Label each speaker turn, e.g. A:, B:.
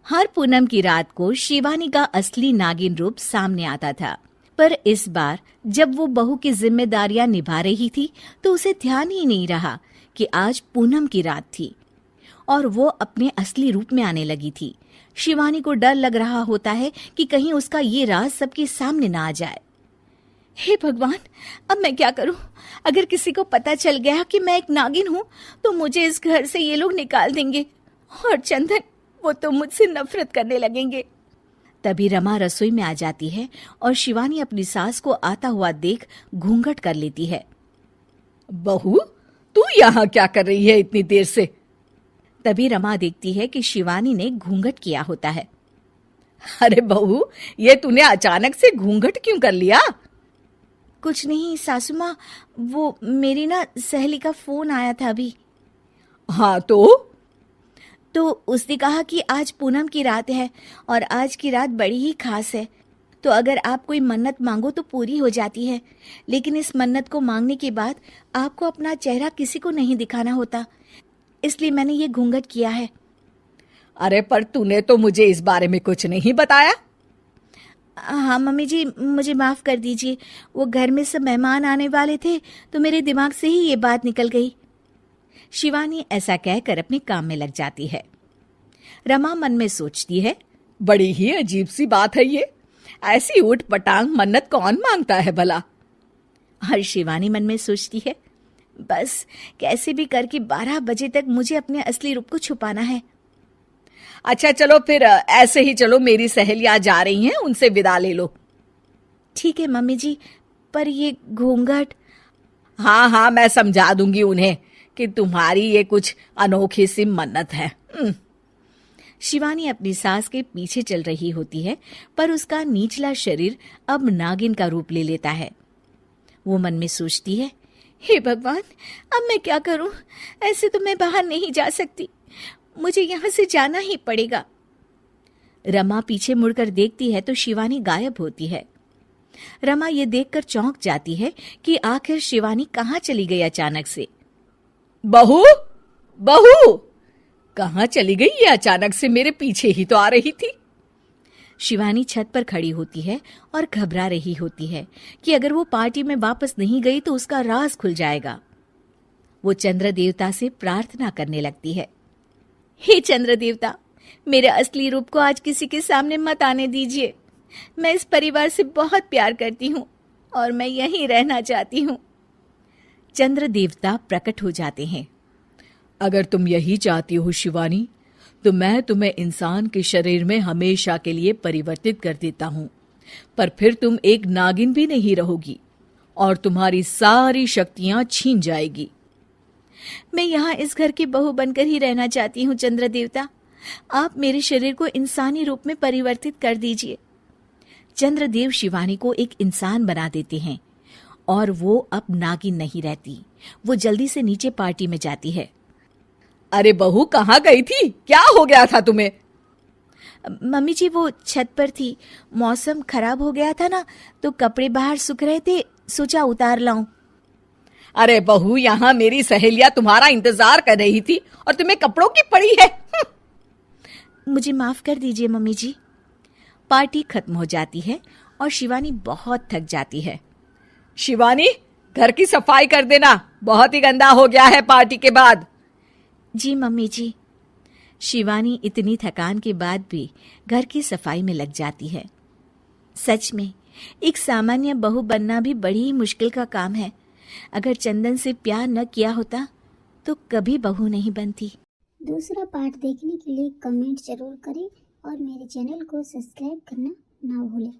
A: हर पूनम की रात को शिवानी का असली नागिन रूप सामने आता था, पर इस बार जब वो बहू की जिम्मेदारियां निभा रही थी तो उसे ध्यान ही नहीं रहा कि आज पूनम की रात थी और वो अपने असली रूप में आने लगी थी। शिवानी को डर लग रहा होता है कि कहीं उसका ये राज सबके सामने ना आ जाए। हे भगवान, अब मैं क्या करूं? अगर किसी को पता चल गया कि मैं एक नागिन हूं तो मुझे इस घर से ये लोग निकाल देंगे और चंदन, वो तो मुझसे नफरत करने लगेंगे। तभी रमा रसोई में आ जाती है और शिवानी अपनी सास को आता हुआ देख घूंघट कर लेती है।
B: बहू, तू यहाँ क्या कर रही है इतनी देर से?
A: तभी रमा देखती है कि शिवानी ने घूंघट किया होता है।
B: अरे बहू, ये तूने अचानक से घूंघट क्यों कर लिया?
A: कुछ नहीं सासू माँ, वो मेरी ना सहेली का फोन आया था अभी।
B: हाँ
A: तो उसने कहा कि आज पूनम की रात है और आज की रात बड़ी ही खास है, तो अगर आप कोई मन्नत मांगो तो पूरी हो जाती है, लेकिन इस मन्नत को मांगने के बाद आपको अपना चेहरा किसी को नहीं दिखाना होता, इसलिए मैंने ये घूंघट किया है।
B: अरे पर तूने तो मुझे इस बारे में कुछ नहीं बताया।
A: हाँ मम्मी जी, मुझे माफ कर दीजिए, वो घर में सब मेहमान आने वाले थे तो मेरे दिमाग से ही ये बात निकल गई। शिवानी ऐसा कहकर अपने काम में लग जाती है। रमा मन में सोचती है,
B: बड़ी ही अजीब सी बात है ये, ऐसी ऊट पटांग मन्नत कौन मांगता है भला?
A: और शिवानी मन में सोचती है, बस कैसे भी करके 12 बजे तक मुझे अपने असली रूप को छुपाना है।
B: अच्छा चलो फिर ऐसे ही चलो, मेरी सहेलियां जा रही हैं, उनसे विदा ले लो।
A: ठीक है मम्मी जी, पर ये घूंघट।
B: हाँ, मैं समझा दूंगी उन्हें कि तुम्हारी ये कुछ अनोखी सी मन्नत है।
A: शिवानी अपनी सास के पीछे चल रही होती है, पर उसका निचला शरीर अब नागिन का रूप ले लेता है। वो मन में सोचती है, हे भगवान, अब मैं क्या करूं? ऐसे तो मैं बाहर नहीं जा सकती, मुझे यहाँ से जाना ही पड़ेगा। रमा पीछे मुड़कर देखती है तो शिवानी गायब होती है। रमा ये देखकर चौंक जाती है कि आखिर शिवानी कहाँ चली गई अचानक से।
B: बहू, कहाँ चली गई ये अचानक से? मेरे पीछे ही तो आ रही थी।
A: शिवानी छत पर खड़ी होती है और घबरा रही होती है कि अगर वो पार्टी में वापस नहीं गई तो उसका राज खुल जाएगा। वो चंद्र देवता से प्रार्थना करने लगती है, हे चंद्र देवता, मेरे असली रूप को आज किसी के सामने मत आने दीजिए। मैं इस परिवार से बहुत प्यार करती हूँ और मैं यहीं रहना चाहती हूँ। चंद्र देवता प्रकट हो जाते हैं।
B: अगर तुम यही चाहती हो शिवानी, तो मैं तुम्हें इंसान के शरीर में हमेशा के लिए परिवर्तित कर देता हूँ, पर फिर तुम एक नागिन भी नहीं रहोगी और तुम्हारी सारी शक्तियां छीन जाएगी।
A: मैं यहाँ इस घर की बहू बनकर ही रहना चाहती हूँ चंद्र देवता, आप मेरे शरीर को इंसानी रूप में परिवर्तित कर दीजिए। चंद्रदेव शिवानी को एक इंसान बना देते हैं और वो अब नागिन नहीं रहती। वो जल्दी से नीचे पार्टी में जाती है।
B: अरे बहू, कहाँ गई थी? क्या हो गया था तुम्हें?
A: मम्मी जी, वो छत पर थी, मौसम खराब हो गया था ना, तो कपड़े बाहर सूख रहे थे, सोचा उतार लाऊं।
B: अरे बहू, यहाँ मेरी सहेलियां तुम्हारा इंतजार कर रही थी और तुम्हें कपड़ों की पड़ी है।
A: मुझे माफ कर दीजिए मम्मी जी। पार्टी खत्म हो जाती है और शिवानी बहुत थक जाती है।
B: शिवानी, घर की सफाई कर देना, बहुत ही गंदा हो गया है पार्टी के बाद।
A: जी मम्मी जी। शिवानी इतनी थकान के बाद भी घर की सफाई में लग जाती है। सच में एक सामान्य बहू बनना भी बड़ी ही मुश्किल का काम है। अगर चंदन से प्यार न किया होता तो कभी बहू नहीं बनती।
C: दूसरा पार्ट देखने के लिए कमेंट जरूर करें और मेरे चैनल को सब्सक्राइब करना ना भूलें।